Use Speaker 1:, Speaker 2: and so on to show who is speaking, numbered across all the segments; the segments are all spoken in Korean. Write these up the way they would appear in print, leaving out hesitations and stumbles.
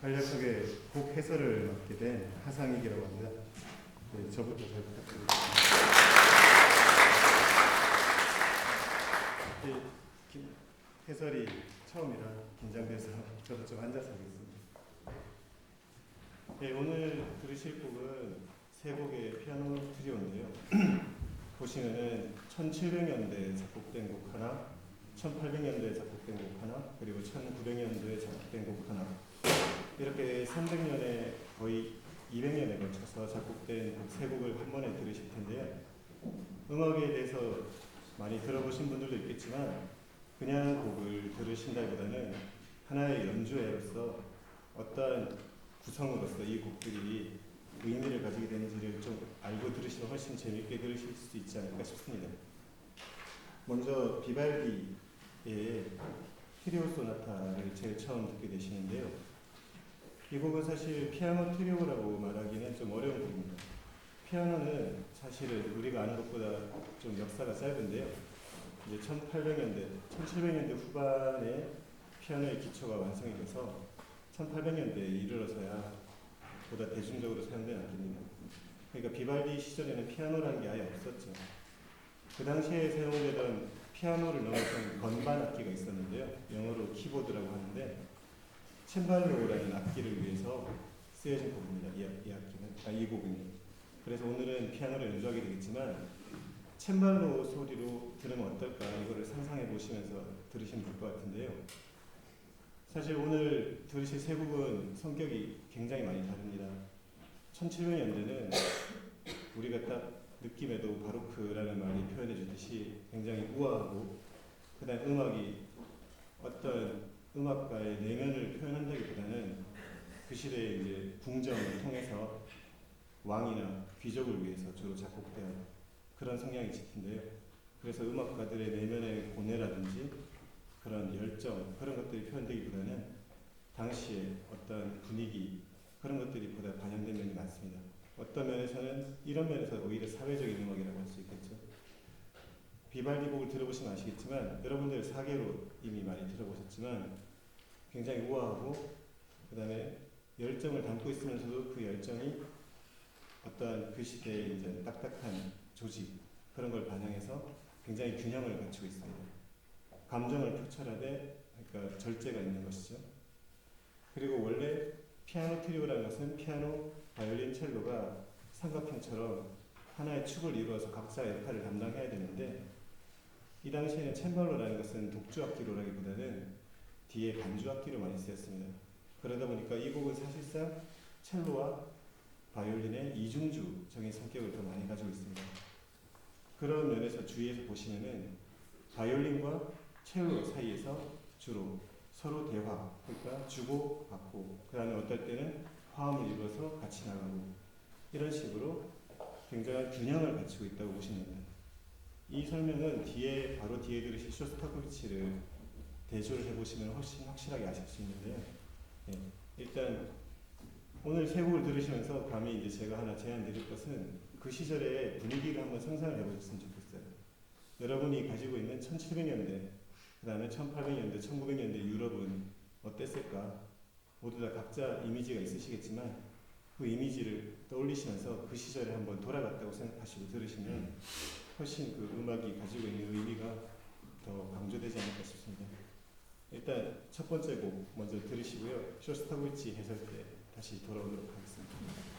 Speaker 1: 간략하게 곡 해설을 맡게 된 하상익이라고 합니다. 네, 저부터 잘 부탁드립니다. 해설이 처음이라 긴장돼서 저도 좀 앉아서 하겠습니다. 네, 오늘 들으실 곡은 세 곡의 피아노 트리오인데요. 보시면은 1700년대에 작곡된 곡 하나, 1800년대에 작곡된 곡 하나, 그리고 1900년도에 작곡된 곡 하나, 이렇게 300년에 거의 200년에 걸쳐서 작곡된 세 곡을 한 번에 들으실 텐데요. 음악에 대해서 많이 들어보신 분들도 있겠지만 그냥 곡을 들으신다기보다는 하나의 연주회로서 어떠한 구성으로서 이 곡들이 의미를 가지게 되는지를 좀 알고 들으시면 훨씬 재미있게 들으실 수 있지 않을까 싶습니다. 먼저 비발디의 트리오 소나타를 제일 처음 듣게 되시는데요. 이 곡은 사실 피아노 트리오라고 말하기는 좀 어려운 곡입니다. 피아노는 사실은 우리가 아는 것보다 좀 역사가 짧은데요. 이제 1800년대, 1700년대 후반에 피아노의 기초가 완성이 돼서 1800년대에 이르러서야 보다 대중적으로 사용된 악기입니다. 그러니까 비발디 시절에는 피아노라는 게 아예 없었죠. 그 당시에 사용되던 피아노를 넘어선 건반 악기가 있었는데요. 영어로 키보드라고 하는데 챈발로라는 악기를 위해서 쓰여진 곡입니다. 이 곡은요. 그래서 오늘은 피아노를 연주하게 되겠지만 챈발로 소리로 들으면 어떨까 이거를 상상해 보시면서 들으시면 될 것 같은데요. 사실 오늘 들으실 세 곡은 성격이 굉장히 많이 다릅니다. 1700년대는 우리가 딱 느낌에도 바로크라는 말이 표현해 주듯이 굉장히 우아하고, 그 다음 음악이 어떤 음악가의 내면을 표현한다기보다는 그 시대에 이제 궁정을 통해서 왕이나 귀족을 위해서 주로 작곡된 그런 성향이 짙은데요. 그래서 음악가들의 내면의 고뇌라든지 그런 열정, 그런 것들이 표현되기보다는 당시의 어떤 분위기, 그런 것들이 보다 반영된 면이 많습니다. 어떤 면에서는 이런 면에서 오히려 사회적인 음악이라고 할 수 있겠죠. 비발디 곡을 들어보시면 아시겠지만 여러분들 4개로 이미 많이 들어보셨지만 굉장히 우아하고 그 다음에 열정을 담고 있으면서도 그 열정이 어떤 그 시대의 이제 딱딱한 조직, 그런 걸 반영해서 굉장히 균형을 갖추고 있습니다. 감정을 표출하되 그러니까 절제가 있는 것이죠. 그리고 원래 피아노 트리오라는 것은 피아노, 바이올린, 첼로가 삼각형처럼 하나의 축을 이루어서 각자의 역할을 담당해야 되는데 이 당시에는 챈발로라는 것은 독주악기로라기보다는 뒤에 반주악기로 많이 쓰였습니다. 그러다 보니까 이 곡은 사실상 첼로와 바이올린의 이중주적인 성격을 더 많이 가지고 있습니다. 그런 면에서 주위에서 보시면은 바이올린과 첼로 사이에서 주로 서로 대화, 그러니까 주고 받고, 그 다음에 어떨 때는 화음을 이루어서 같이 나가고, 이런 식으로 굉장한 균형을 갖추고 있다고 보시면 됩니다. 이 설명은 바로 뒤에 들으실 쇼스타코비치를 대조를 해보시면 훨씬 확실하게 아실 수 있는데요. 네, 일단 오늘 세 곡을 들으시면서 감히 이제 제가 하나 제안 드릴 것은 그 시절의 분위기를 한번 상상을 해보셨으면 좋겠어요. 여러분이 가지고 있는 1700년대, 그 다음에 1800년대, 1900년대 유럽은 어땠을까? 모두 다 각자 이미지가 있으시겠지만 그 이미지를 떠올리시면서 그 시절에 한번 돌아갔다고 생각하시고 들으시면 훨씬 그 음악이 가지고 있는 의미가 더 강조되지 않을까 싶습니다. 일단 첫 번째 곡 먼저 들으시고요. 쇼스타코비치 해설 때 다시 돌아오도록 하겠습니다.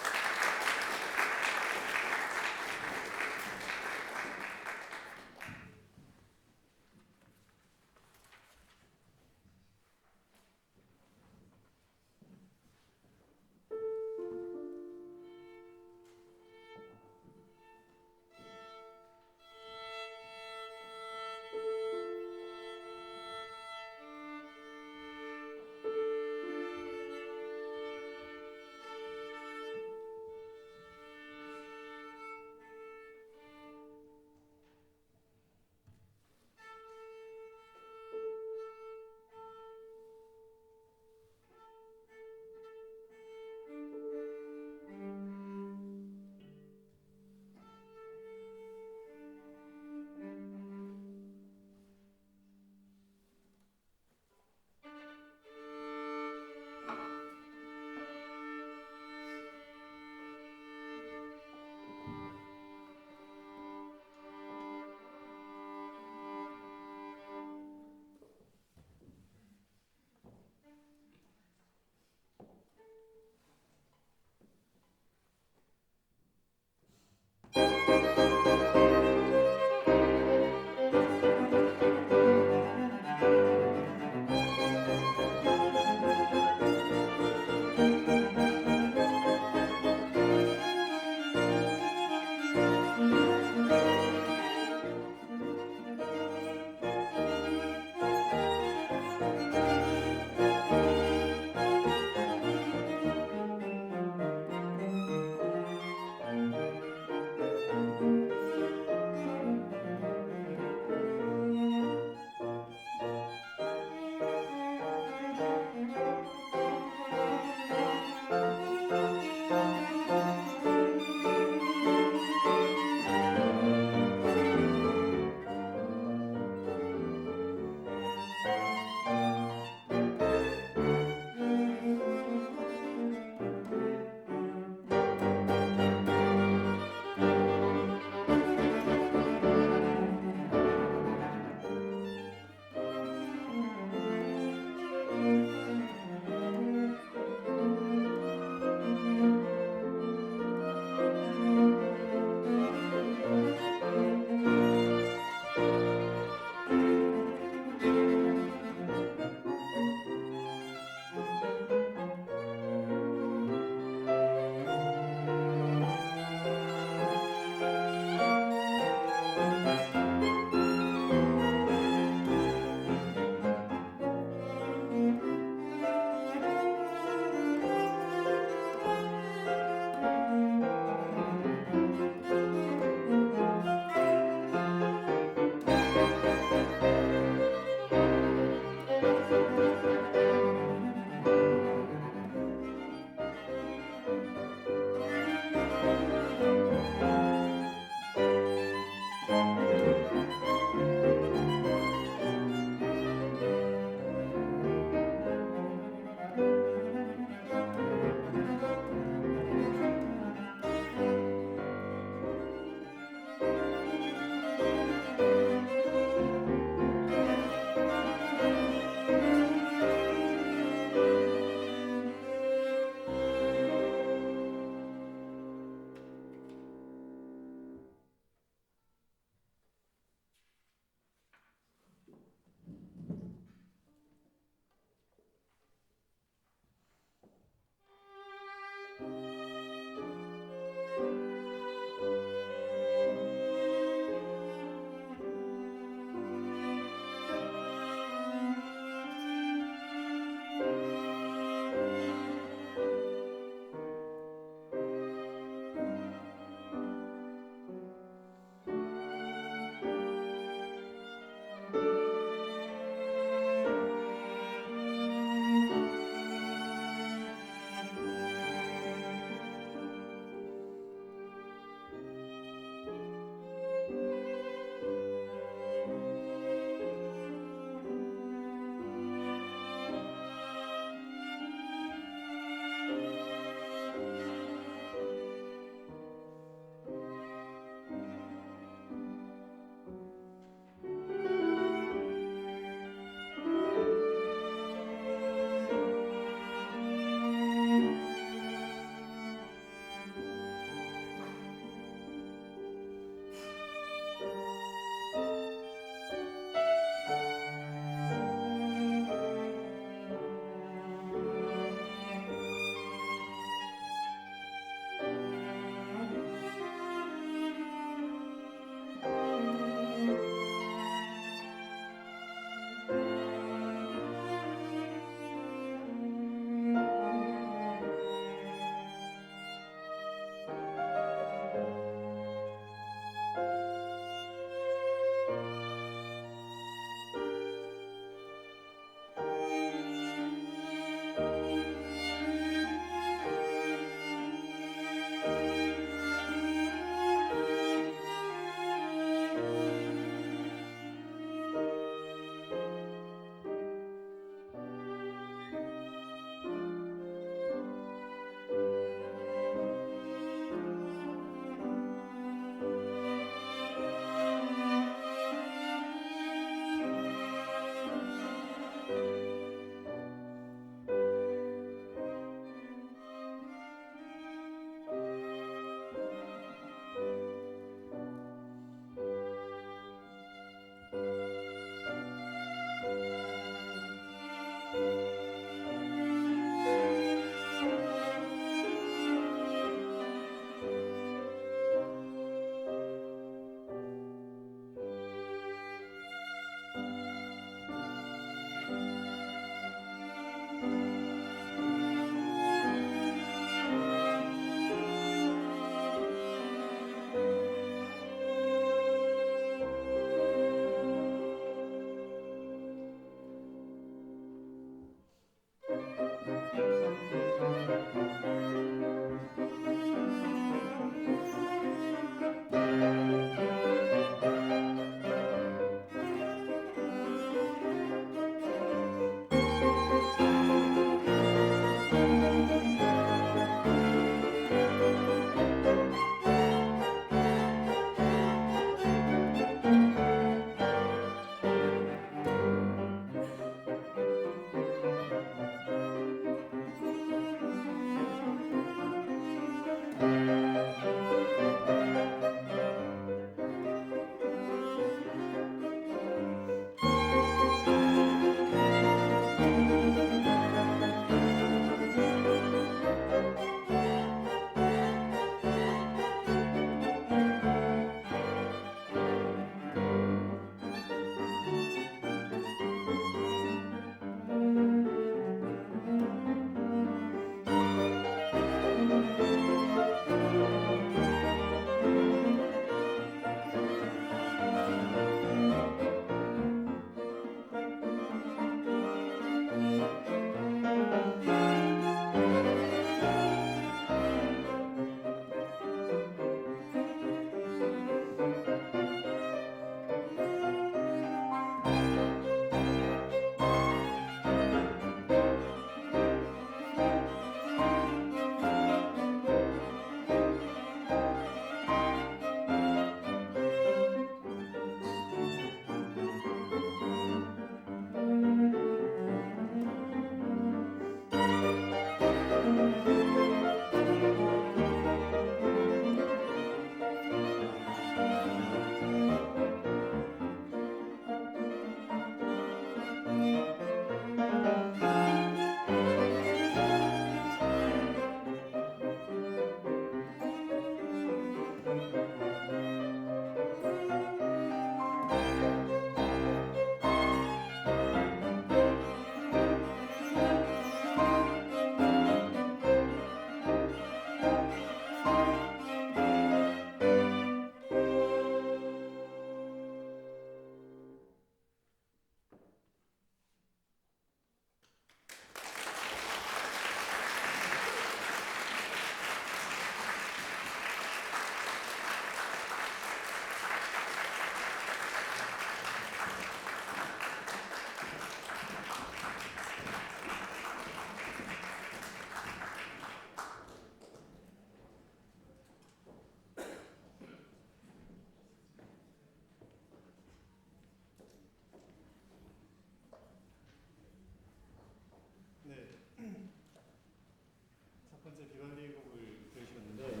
Speaker 1: 번째 비발디 곡을 들으셨는데,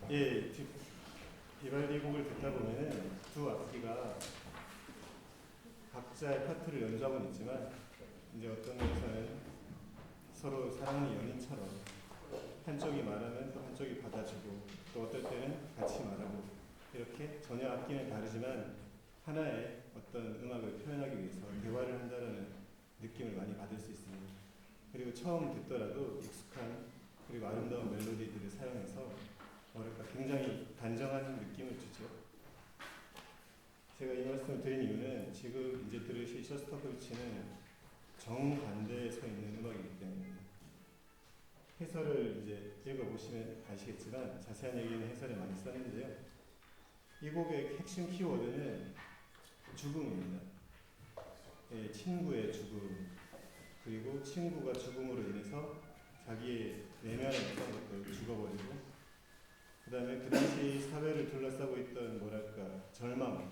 Speaker 1: 예, 비발디 곡을 듣다 보면은 두 악기가 각자의 파트를 연주하고는 있지만, 이제 어떤 면에서는 서로 사랑하는 연인처럼 한쪽이 말하면 또 한쪽이 받아주고, 또 어떨 때는 같이 말하고, 이렇게 전혀 악기는 다르지만 하나의 어떤 음악을 표현하기 위해서 대화를 한다는 느낌을 많이 받을 수 있습니다. 그리고 처음 듣더라도 익숙한 그리고 아름다운 멜로디들을 사용해서 뭐랄까 굉장히 단정한 느낌을 주죠. 제가 이 말씀을 드린 이유는 지금 이제 들으실 쇼스타코비치는 정반대에 서 있는 음악이기 때문입니다. 해설을 이제 읽어보시면 아시겠지만 자세한 얘기는 해설에 많이 썼는데요. 이 곡의 핵심 키워드는 죽음입니다. 예, 친구의 죽음, 그리고 친구가 죽음으로 인해서 자기의 내면의 어떤 것들을 죽어버리고, 그 다음에 그 당시 사회를 둘러싸고 있던 뭐랄까 절망,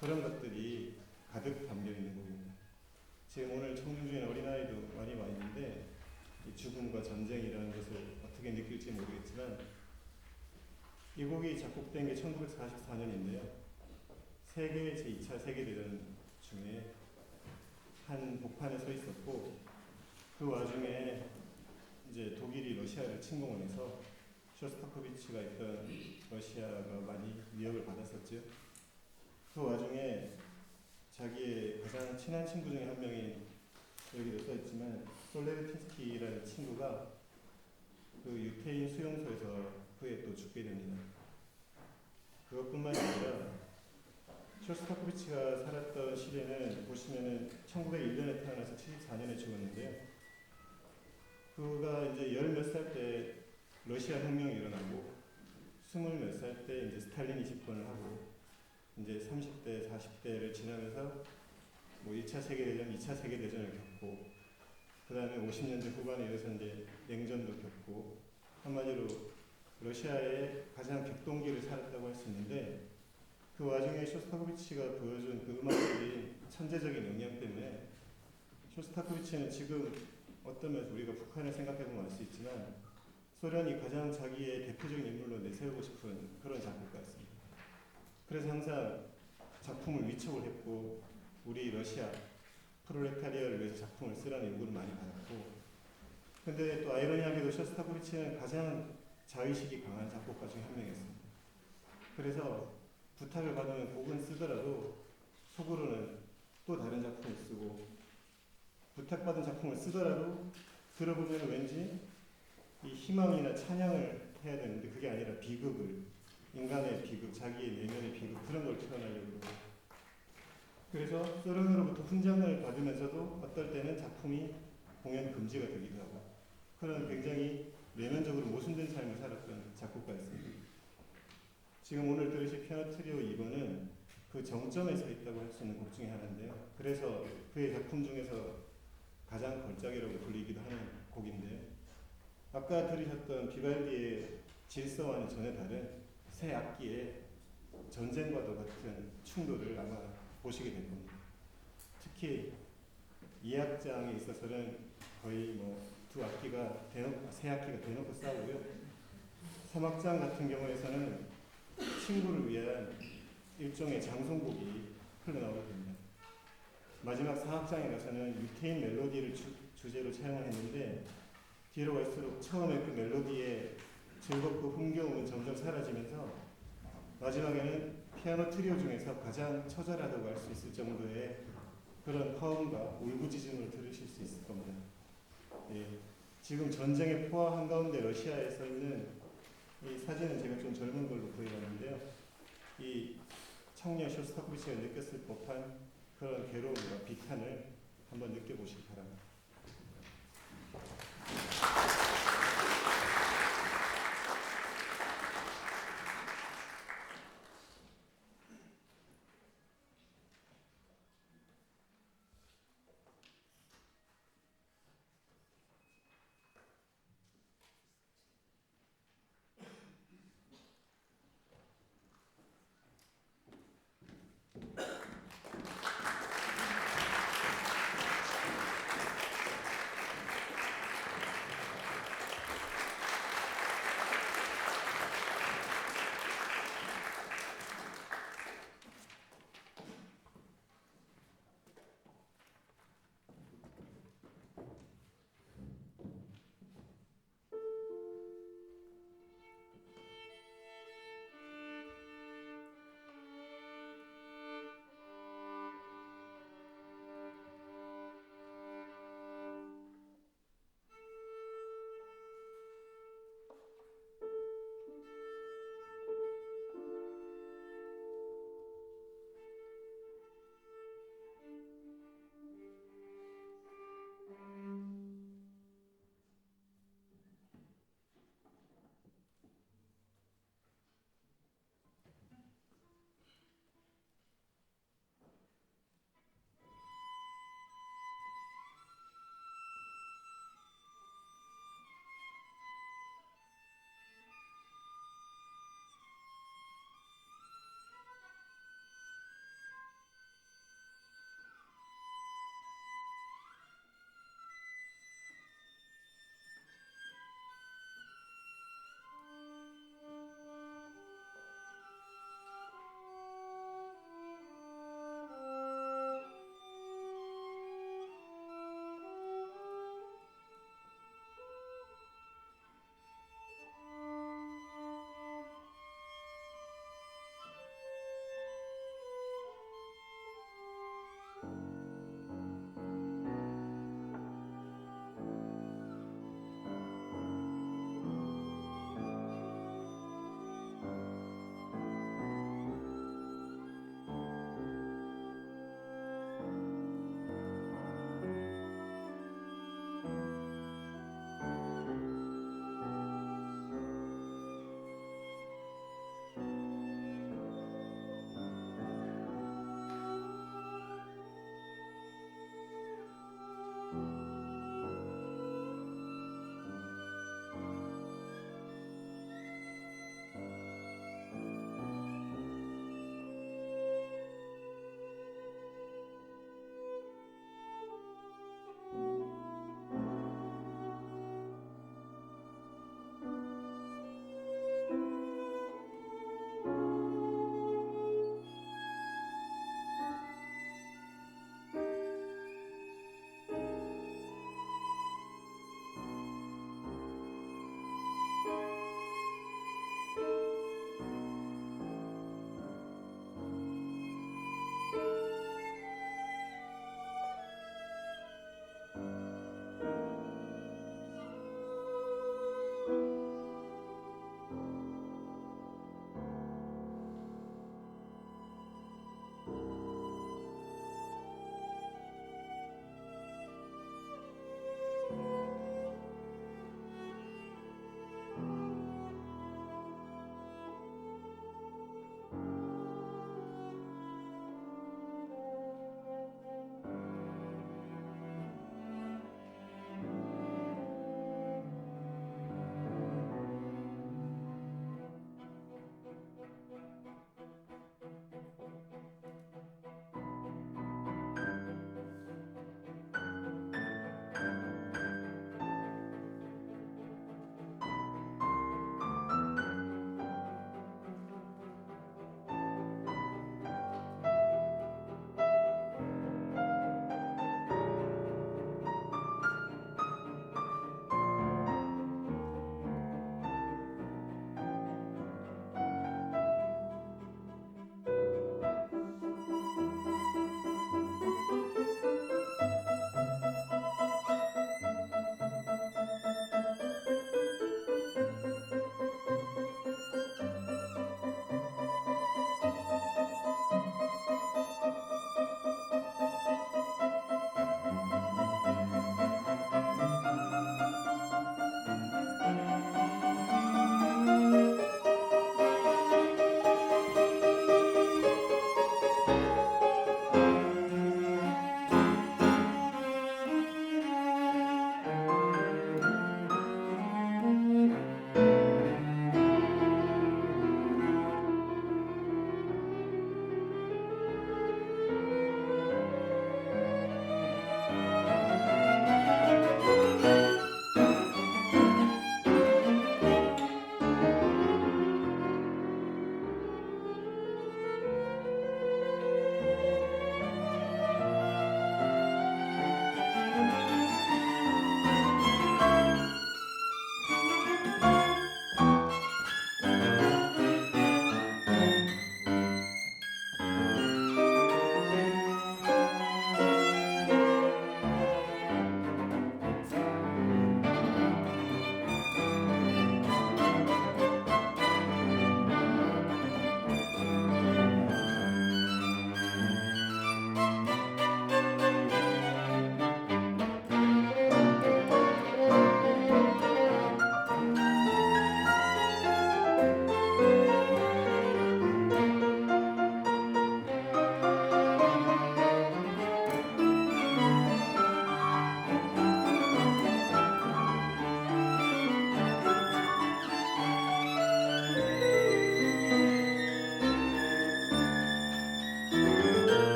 Speaker 1: 그런 것들이 가득 담겨있는 곡입니다. 지금 오늘 청중 중에 어린아이도 많이 와 있는데 이 죽음과 전쟁이라는 것을 어떻게 느낄지 모르겠지만, 이 곡이 작곡된 게 1944년인데요. 세계 제2차 세계대전 중에 한 복판에 서 있었고, 그 와중에 이제 독일이 러시아를 침공을 해서 쇼스타코비치가 있던 러시아가 많이 위협을 받았었죠. 그 와중에 자기의 가장 친한 친구 중에 한 명이, 여기도 써있지만 솔레르티스키라는 친구가 그 유태인 수용소에서 그에 또 죽게 됩니다. 그것뿐만이 아니라 쇼스타코비치가 살았던 시대는 보시면은 1901년에 태어나서 74년에 죽었는데요. 그가 이제 열 몇 살 때 러시아 혁명이 일어나고, 20몇 살 때 이제 스탈린이 집권을 하고, 이제 30대, 40대를 지나면서 뭐 1차 세계대전, 2차 세계대전을 겪고, 그 다음에 50년대 후반에 이어서 이제 냉전도 겪고, 한마디로 러시아의 가장 격동기를 살았다고 할 수 있는데, 그 와중에 쇼스타코비치가 보여준 그 음악적인 천재적인 역량 때문에 쇼스타코비치는 지금 어떤 면에서 우리가 북한을 생각해보면 알 수 있지만 소련이 가장 자기의 대표적인 인물로 내세우고 싶은 그런 작곡가였습니다. 그래서 항상 작품을 위촉을 했고, 우리 러시아 프롤레타리아를 위해서 작품을 쓰라는 요구를 많이 받았고, 근데 또 아이러니하게도 쇼스타코비치는 가장 자의식이 강한 작곡가 중에 한 명이었습니다. 그래서 부탁을 받으면 곡은 쓰더라도 속으로는 또 다른 작품을 쓰고, 부탁받은 작품을 쓰더라도 들어보면 왠지 이 희망이나 찬양을 해야 되는데 그게 아니라 비극을, 인간의 비극, 자기의 내면의 비극, 그런 걸 표현하려고 그러고, 그래서 소련으로부터 훈장을 받으면서도 어떨 때는 작품이 공연 금지가 되기도 하고, 그런 굉장히 내면적으로 모순된 삶을 살았던 작곡가였습니다. 지금 오늘 들으실 피아노 트리오 2번은 그 정점에 서 있다고 할 수 있는 곡 중에 하나인데요. 그래서 그의 작품 중에서 가장 걸작이라고 불리기도 하는 곡인데요. 아까 들으셨던 비발디의 질서와는 전혀 다른 새 악기의 전쟁과도 같은 충돌을 아마 보시게 될 겁니다. 특히 2악장에 있어서는 거의 뭐 두 악기가 세 악기가 대놓고 싸우고요. 3악장 같은 경우에서는 친구를 위한 일종의 장송곡이 흘러나오게 됩니다. 마지막 4악장에 가서는 유태인 멜로디를 주제로 사용을 했는데, 뒤로 갈수록 처음에 그 멜로디의 즐겁고 흥겨움은 점점 사라지면서 마지막에는 피아노 트리오 중에서 가장 처절하다고 할 수 있을 정도의 그런 화음과 울부짖음을 들으실 수 있을 겁니다. 예, 지금 전쟁의 포화 한가운데 러시아에 서 있는 이 사진은 제가 좀 젊은 걸로 구해봤는데요. 이 청년 쇼스타코비치가 느꼈을 법한 그런 괴로움과 비탄을 한번 느껴보시기 바랍니다.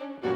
Speaker 1: 네.